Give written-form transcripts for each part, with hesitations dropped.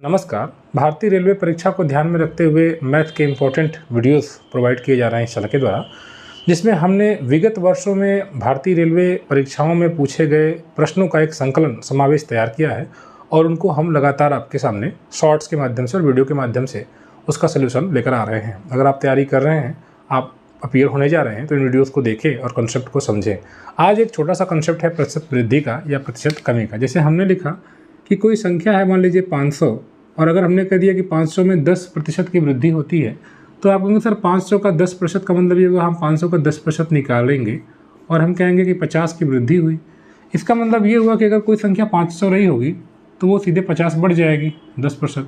नमस्कार। भारतीय रेलवे परीक्षा को ध्यान में रखते हुए मैथ के इम्पोर्टेंट वीडियोस प्रोवाइड किए जा रहे हैं इस चैनल के द्वारा, जिसमें हमने विगत वर्षों में भारतीय रेलवे परीक्षाओं में पूछे गए प्रश्नों का एक संकलन समावेश तैयार किया है और उनको हम लगातार आपके सामने शॉर्ट्स के माध्यम से और वीडियो के माध्यम से उसका सोल्यूशन लेकर आ रहे हैं। अगर आप तैयारी कर रहे हैं, आप अपीयर होने जा रहे हैं, तो इन वीडियोज़ को देखें और कंसेप्ट को समझें। आज एक छोटा सा कंसेप्ट है प्रतिशत वृद्धि का या प्रतिशत कमी का। जैसे हमने लिखा कि कोई संख्या है, मान लीजिए 500, और अगर हमने कह दिया कि 500 में 10% की वृद्धि होती है, तो आप कहेंगे सर 500 का 10% का मतलब ये होगा हम 500 का 10% निकालेंगे और हम कहेंगे कि 50 की वृद्धि हुई। इसका मतलब ये हुआ कि अगर कोई संख्या 500 रही होगी तो वो सीधे 50 बढ़ जाएगी 10%,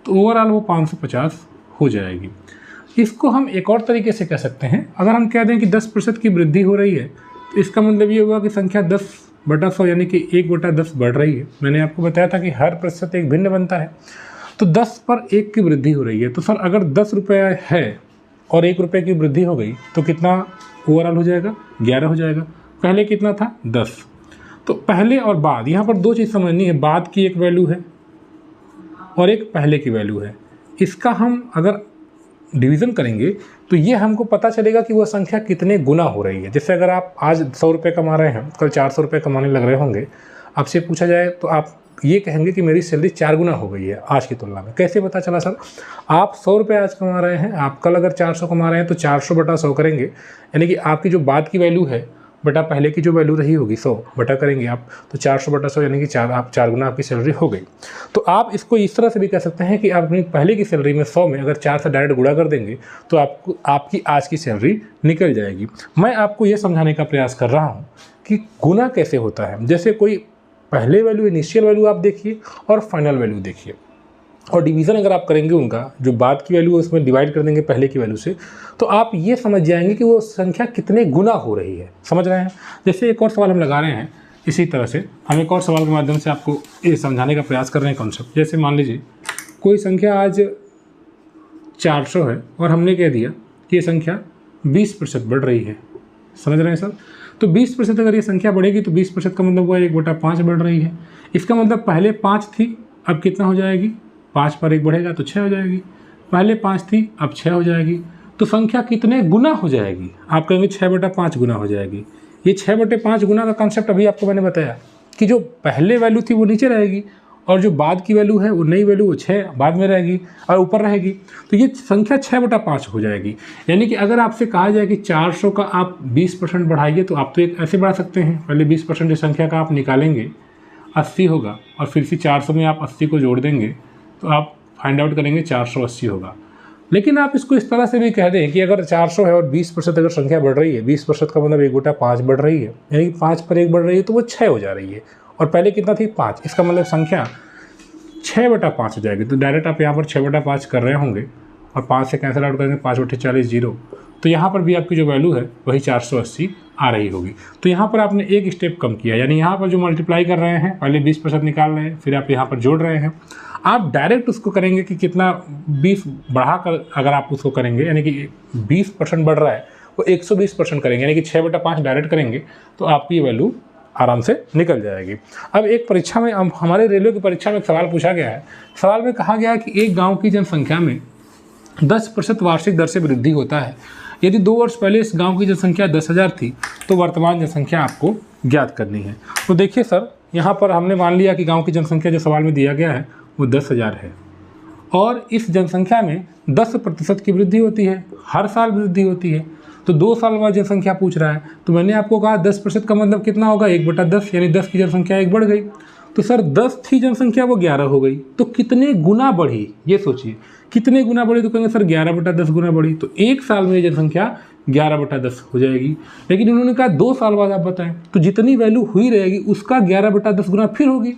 तो ओवरऑल वो 550 हो जाएगी। इसको हम एक और तरीके से कह सकते हैं, अगर हम कह दें कि 10% की वृद्धि हो रही है तो इसका मतलब ये होगा कि संख्या 10/100 यानी कि 1/10 बढ़ रही है। मैंने आपको बताया था कि हर प्रतिशत एक भिन्न बनता है, तो 10 पर 1 की वृद्धि हो रही है। तो सर अगर 10 रुपये है और 1 रुपये की वृद्धि हो गई तो कितना ओवरऑल हो जाएगा? 11 हो जाएगा। पहले कितना था? 10। तो पहले और बाद, यहाँ पर दो चीज़ समझनी है, बाद की एक वैल्यू है और एक पहले की वैल्यू है। इसका हम अगर डिवीज़न करेंगे तो ये हमको पता चलेगा कि वह संख्या कितने गुना हो रही है। जैसे अगर आप आज 100 रुपये कमा रहे हैं, कल 400 रुपये कमाने लग रहे होंगे, आपसे पूछा जाए तो आप ये कहेंगे कि मेरी सैलरी 4 गुना हो गई है आज की तुलना में। कैसे पता चला सर? आप 100 रुपये आज कमा रहे हैं, आप कल अगर 400 कमा रहे हैं तो 400/100 करेंगे, यानी कि आपकी जो बाद की वैल्यू है बटा पहले की जो वैल्यू रही होगी 100 बटा करेंगे आप, तो 400/100 यानी कि 4 गुना आपकी सैलरी हो गई। तो आप इसको इस तरह से भी कह सकते हैं कि आप अपनी पहले की सैलरी में 100 में अगर 4 से डायरेक्ट गुणा कर देंगे तो आपकी आज की सैलरी निकल जाएगी। मैं आपको ये समझाने का प्रयास कर रहा हूँ कि गुना कैसे होता है। जैसे कोई पहले वैल्यू, इनिशियल वैल्यू आप देखिए और फाइनल वैल्यू देखिए, और डिवीज़न अगर आप करेंगे उनका, जो बाद की वैल्यू है उसमें डिवाइड कर देंगे पहले की वैल्यू से, तो आप ये समझ जाएंगे कि वो संख्या कितने गुना हो रही है। समझ रहे हैं? जैसे एक और सवाल हम लगा रहे हैं इसी तरह से, हम एक और सवाल के माध्यम से आपको ये समझाने का प्रयास कर रहे हैं कॉन्सेप्ट। जैसे मान लीजिए कोई संख्या आज 400 है और हमने कह दिया कि ये संख्या 20% बढ़ रही है। समझ रहे हैं सर? तो 20% अगर ये संख्या बढ़ेगी तो 20% का मतलब हुआ 1/5 बढ़ रही है। इसका मतलब पहले 5 थी, अब कितना हो जाएगी? 5 पर 1 बढ़ेगा तो 6 हो जाएगी। पहले 5 थी, अब 6 हो जाएगी। तो संख्या कितने गुना हो जाएगी? आप कहेंगे 6/5 गुना हो जाएगी। ये 6/5 गुना का कॉन्सेप्ट अभी आपको मैंने बताया कि जो पहले वैल्यू थी वो नीचे रहेगी और जो बाद की वैल्यू है वो नई वैल्यू वो 6 बाद में रहेगी और ऊपर रहेगी। तो ये संख्या 6/5 हो जाएगी। यानी कि अगर आपसे कहा जाए कि 400 का आप 20% बढ़ाइए, तो आप तो एक ऐसे बढ़ा सकते हैं, पहले 20% जो संख्या का आप निकालेंगे 80 होगा और फिर से 400 में आप 80 को जोड़ देंगे तो आप फाइंड आउट करेंगे 480 होगा। लेकिन आप इसको इस तरह से भी कह दें कि अगर 400 है और 20% अगर संख्या बढ़ रही है, 20% का मतलब 1/5 बढ़ रही है, यानी कि 5 पर 1 बढ़ रही है, तो वो 6 हो जा रही है। और पहले कितना थी? 5। इसका मतलब संख्या 6/5 हो जाएगी। तो डायरेक्ट आप यहाँ पर 6/5 कर रहे होंगे और 5 से कैंसिल आउट करेंगे, 5/40 0। तो यहाँ पर भी आपकी जो वैल्यू है वही 480 आ रही होगी। तो यहाँ पर आपने एक स्टेप कम किया, यानी यहाँ पर जो मल्टीप्लाई कर रहे हैं, पहले 20% निकाल रहे हैं, फिर आप यहाँ पर जोड़ रहे हैं। आप डायरेक्ट उसको करेंगे कि कितना 20 बढ़ाकर अगर आप उसको करेंगे, यानी कि 20% बढ़ रहा है वो 120% करेंगे, यानी कि 6/5 डायरेक्ट करेंगे तो आपकी वैल्यू आराम से निकल जाएगी। अब एक परीक्षा में, हमारे रेलवे की परीक्षा में एक सवाल पूछा गया है। सवाल में कहा गया है कि एक गाँव की जनसंख्या में 10% वार्षिक दर से वृद्धि होता है। यदि 2 वर्ष पहले इस गांव की जनसंख्या 10,000 थी तो वर्तमान जनसंख्या आपको ज्ञात करनी है। तो देखिए सर, यहाँ पर हमने मान लिया कि गांव की जनसंख्या जो सवाल में दिया गया है वो 10,000 है और इस जनसंख्या में 10% की वृद्धि होती है, हर साल वृद्धि होती है। तो 2 साल बाद जनसंख्या पूछ रहा है, तो मैंने आपको कहा 10% का मतलब कितना होगा? 1/10, यानी 10 की जनसंख्या 1 बढ़ गई। तो सर 10 थी जनसंख्या वो 11 हो गई, तो कितने गुना बढ़ी? ये सोचिए कितने गुना बढ़ी। तो कहेंगे सर 11/10 गुना बढ़ी। तो 1 साल में ये जनसंख्या 11/10 हो जाएगी। लेकिन उन्होंने कहा 2 साल बाद आप बताएं, तो जितनी वैल्यू हुई रहेगी उसका 11/10 गुना फिर होगी,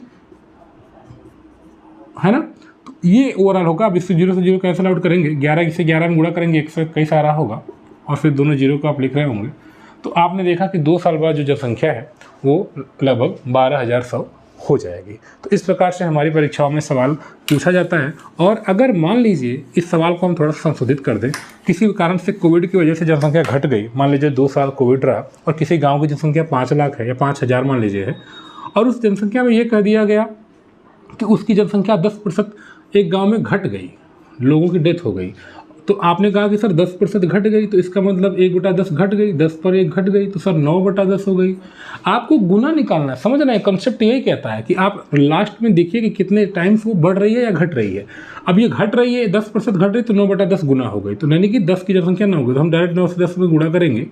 है ना? तो ये ओवरऑल होगा। अब इससे 0 से 0 कैंसिल आउट करेंगे, 11 से 11 में गुणा करेंगे, 121 आ रहा होगा और फिर दोनों 0 को आप लिख रहे होंगे। तो आपने देखा कि 2 साल बाद जो जनसंख्या है वो लगभग 12,100 हो जाएगी। तो इस प्रकार से हमारी परीक्षाओं में सवाल पूछा जाता है। और अगर मान लीजिए इस सवाल को हम थोड़ा सा संशोधित कर दें, किसी कारण से कोविड की वजह से जनसंख्या घट गई, मान लीजिए 2 साल कोविड रहा और किसी गांव की जनसंख्या 5 लाख है या 5,000 मान लीजिए है, और उस जनसंख्या में ये कह दिया गया कि उसकी जनसंख्या 10% एक गांव में घट गई, लोगों की डेथ हो गई, तो आपने कहा कि सर 10% घट गई, तो इसका मतलब 1/10 घट गई, 10 पर 1 घट गई, तो सर 9/10 हो गई। आपको गुना निकालना है, समझ रहे हैं? कंसेप्ट यही कहता है कि आप लास्ट में देखिए कि कितने टाइम्स वो बढ़ रही है या घट रही है। अब ये घट रही है, 10% घट रही, तो 9/10 गुना हो गई, तो यानी कि 10 की जनसंख्या 9 हो गई, तो हम डायरेक्ट 9 से 10 में गुणा करेंगे,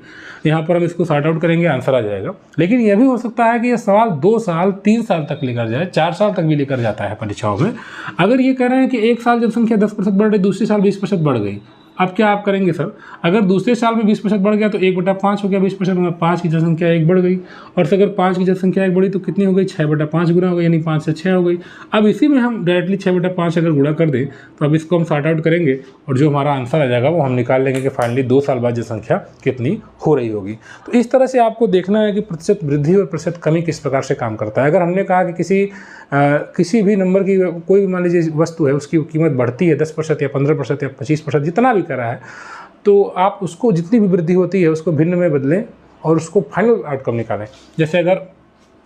यहाँ पर हम इसको सॉर्ट आउट करेंगे, आंसर आ जाएगा। लेकिन यह भी हो सकता है कि यह सवाल 2 साल 3 साल तक लेकर जाए, 4 साल तक भी लेकर जाता है परीक्षाओं में। अगर ये कह रहे हैं कि एक साल जनसंख्या 10% बढ़ रही, दूसरे साल 20% बढ़ गई, अब क्या आप करेंगे सर? अगर दूसरे साल में 20% बढ़ गया तो 1/5 हो गया, 20% में 5 की जनसंख्या 1 बढ़ गई, और अगर 5 की जनसंख्या 1 बढ़ी तो कितनी हो गई? 6/5 गुना हो गई, यानी 5 से 6 हो गई। अब इसी में हम डायरेक्टली 6/5 अगर गुणा कर दें तो अब इसको हम सॉर्ट आउट करेंगे और जो हमारा आंसर आ जाएगा वो हम निकाल लेंगे कि फाइनली 2 साल बाद जनसंख्या कितनी हो रही होगी। तो इस तरह से आपको देखना है कि प्रतिशत वृद्धि और प्रतिशत कमी किस प्रकार से काम करता है। अगर हमने कहा कि किसी भी नंबर की कोई भी मान लीजिए वस्तु है, उसकी कीमत बढ़ती है 10% या 15% या 25%, जितना भी करा है, तो आप उसको जितनी भी वृद्धि होती है उसको भिन्न में बदलें और उसको फाइनल आउटकम निकालें। जैसे अगर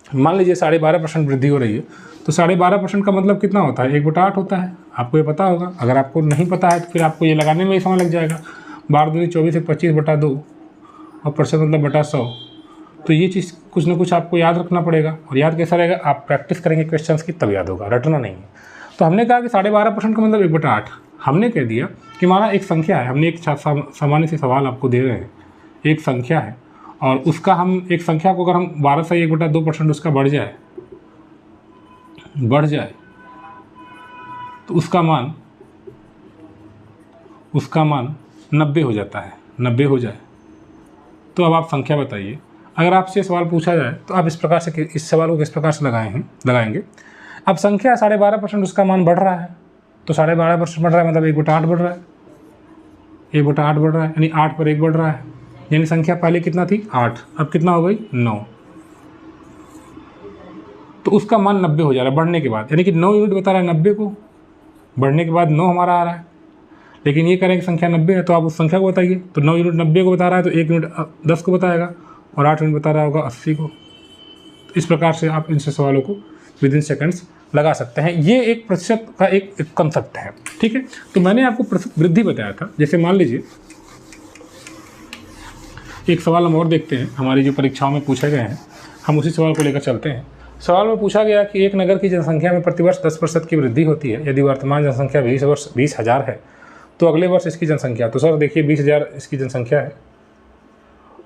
मान लीजिए 12.5% वृद्धि हो रही है, तो 12.5% का मतलब कितना होता है? 1/8 होता है। आपको ये पता होगा। अगर आपको नहीं पता है तो फिर आपको ये लगाने में ही समय लग जाएगा। 12 दूनी 24 से 25/2 और प्रतिशत मतलब बटा 100। तो ये चीज़ कुछ ना कुछ आपको याद रखना पड़ेगा, और याद कैसा रहेगा? आप प्रैक्टिस करेंगे क्वेश्चंस की तब याद होगा, रटना नहीं है। तो हमने कहा कि 12.5% का मतलब 1/8। हमने कह दिया कि हमारा एक संख्या है, हमने एक सामान्य सी सवाल आपको दे रहे हैं, एक संख्या है और उसका हम एक संख्या को अगर हम 12 से 1/2% उसका बढ़ जाए तो उसका मान 90 हो जाता है। 90 हो जाए तो अब आप संख्या बताइए। अगर आपसे सवाल पूछा जाए तो आप इस प्रकार से, इस सवाल को किस प्रकार से लगाएंगे? अब संख्या 12.5% उसका मान बढ़ रहा है, तो 12.5% बढ़ रहा है मतलब 1/8 बढ़ रहा है, 1/8 बढ़ रहा है, यानी 8 पर 1 बढ़ रहा है। यानी संख्या पहले कितना थी? 8, अब कितना हो गई? 9। तो उसका मान 90 हो जा रहा है बढ़ने के बाद, यानी कि 9 यूनिट बता रहा है 90 को, बढ़ने के बाद 9 हमारा आ रहा है। लेकिन ये करें कि संख्या 90 है, तो आप उस संख्या को बताइए। तो 9 यूनिट 90 को बता रहा है, तो 1 यूनिट 10 को बताएगा, और 8 यूनिट बता रहा होगा 80 को। तो इस प्रकार से आप इनसे सवालों को विदिन सेकंड्स लगा सकते हैं। ये एक प्रतिशत का एक कंसेप्ट है, ठीक है। तो मैंने आपको प्रतिशत वृद्धि बताया था। जैसे मान लीजिए एक सवाल हम और देखते हैं, हमारी जो परीक्षाओं में पूछे गए हैं, हम उसी सवाल को लेकर चलते हैं। सवाल में पूछा गया कि एक नगर की जनसंख्या में प्रतिवर्ष 10% की वृद्धि होती है। यदि वर्तमान जनसंख्या 20,000 है तो अगले वर्ष इसकी जनसंख्या, तो सर देखिए 20,000 इसकी जनसंख्या है,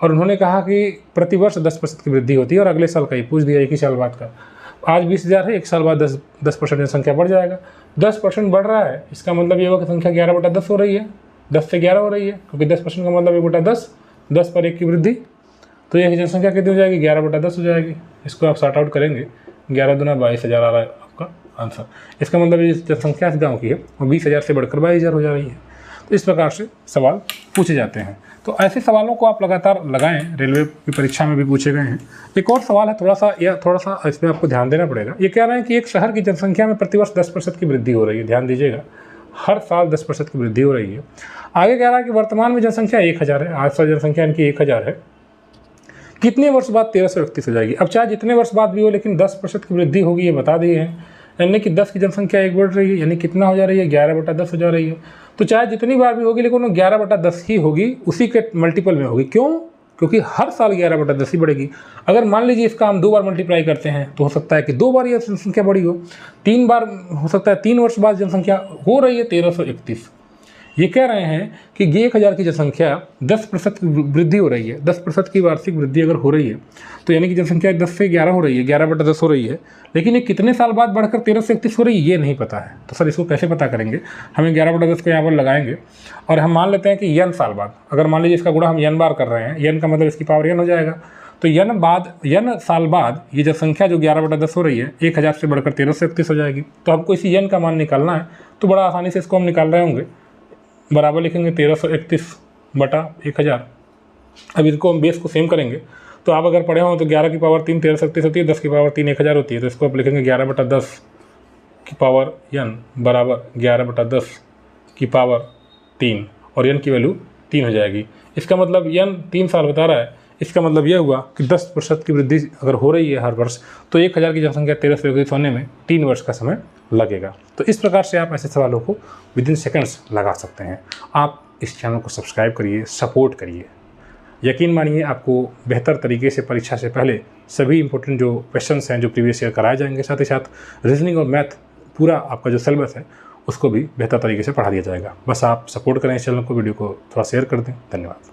और उन्होंने कहा कि प्रतिवर्ष 10% की वृद्धि होती है, और अगले साल का ही पूछ दिया, एक ही साल बाद का। आज 20,000 है, एक साल बाद 10% जनसंख्या बढ़ जाएगा। 10% बढ़ रहा है, इसका मतलब ये होगा कि संख्या 11/10 हो रही है, 10 से 11 हो रही है, क्योंकि 10% का मतलब 1/10, 10 पर 1 की वृद्धि, तो यह जनसंख्या कितनी हो जाएगी? 11/10 हो जाएगी। इसको आप सॉर्ट आउट करेंगे, 11 दूना 22,000 आ रहा है आपका आंसर। इसका मतलब ये जनसंख्या इस गाँव की है वो 20,000 से बढ़कर 22,000 हो जा रही है। तो इस प्रकार से सवाल पूछे जाते हैं। तो ऐसे सवालों को आप लगातार लगाएं, रेलवे की परीक्षा में भी पूछे गए हैं। एक और सवाल है, थोड़ा सा इसमें आपको ध्यान देना पड़ेगा। ये कह रहे हैं कि एक शहर की जनसंख्या में प्रतिवर्ष 10% की वृद्धि हो रही है। ध्यान दीजिएगा, हर साल 10% की वृद्धि हो रही है। आगे कह रहा है कि वर्तमान में जनसंख्या 1,000 है, आज साल जनसंख्या इनकी 1,000 है, कितने वर्ष बाद 1331 हो जाएगी। अब चाहे जितने वर्ष बाद भी हो, लेकिन 10% की वृद्धि होगी, ये बता दिए हैं। यानी कि 10 की जनसंख्या 1 बढ़ रही है, यानी कितना हो जा रही है? 11/10 हो जा रही है। तो चाहे जितनी बार भी होगी, लेकिन वो 11/10 ही होगी, उसी के मल्टीपल में होगी। क्यों? क्योंकि हर साल 11/10 ही बढ़ेगी। अगर मान लीजिए इसका हम 2 बार मल्टीप्लाई करते हैं तो हो सकता है कि 2 बार यह जनसंख्या बढ़ी हो, 3 बार हो सकता है 3 वर्ष बाद जनसंख्या हो रही है 1331। ये कह रहे हैं कि 1,000 की जनसंख्या 10% की वृद्धि हो रही है। 10% की वार्षिक वृद्धि अगर हो रही है तो यानी कि जनसंख्या 10 से 11 हो रही है, 11/10 हो रही है, लेकिन ये कितने साल बाद बढ़कर 1331 हो रही है ये नहीं पता है। तो सर इसको कैसे पता करेंगे? हम 11/10 को यहाँ पर लगाएंगे और हम मान लेते हैं कि n साल बाद, अगर मान लीजिए इसका गुणा हम n बार कर रहे हैं, n का मतलब इसकी पावर n हो जाएगा। तो n साल बाद ये जनसंख्या जो 11/10 हो रही है 1,000 से बढ़कर 1331 हो जाएगी। तो हमको इसी n का मान निकालना है, तो बड़ा आसानी से इसको हम निकाल रहे होंगे। बराबर लिखेंगे 1331/1000। अब इसको हम बेस को सेम करेंगे, तो आप अगर पढ़े हो तो 11 की पावर 3 1331 होती है, 10 की पावर 3 1000 होती है। तो इसको आप लिखेंगे 11/10 की पावर n बराबर 11/10 की पावर 3, और n की वैल्यू 3 हो जाएगी। इसका मतलब n 3 साल बता रहा है। इसका मतलब यह हुआ कि 10% की वृद्धि अगर हो रही है हर वर्ष, तो 1,000 की जनसंख्या 1331 होने में 3 वर्ष का समय लगेगा। तो इस प्रकार से आप ऐसे सवालों को विदिन सेकंड्स लगा सकते हैं। आप इस चैनल को सब्सक्राइब करिए, सपोर्ट करिए। यकीन मानिए आपको बेहतर तरीके से परीक्षा से पहले सभी इंपॉर्टेंट जो क्वेश्चंस हैं जो प्रीवियस ईयर कराए जाएंगे, साथ ही साथ रीजनिंग और मैथ पूरा आपका जो सिलेबस है उसको भी बेहतर तरीके से पढ़ा दिया जाएगा। बस आप सपोर्ट करें इस चैनल को, वीडियो को थोड़ा शेयर कर दें। धन्यवाद।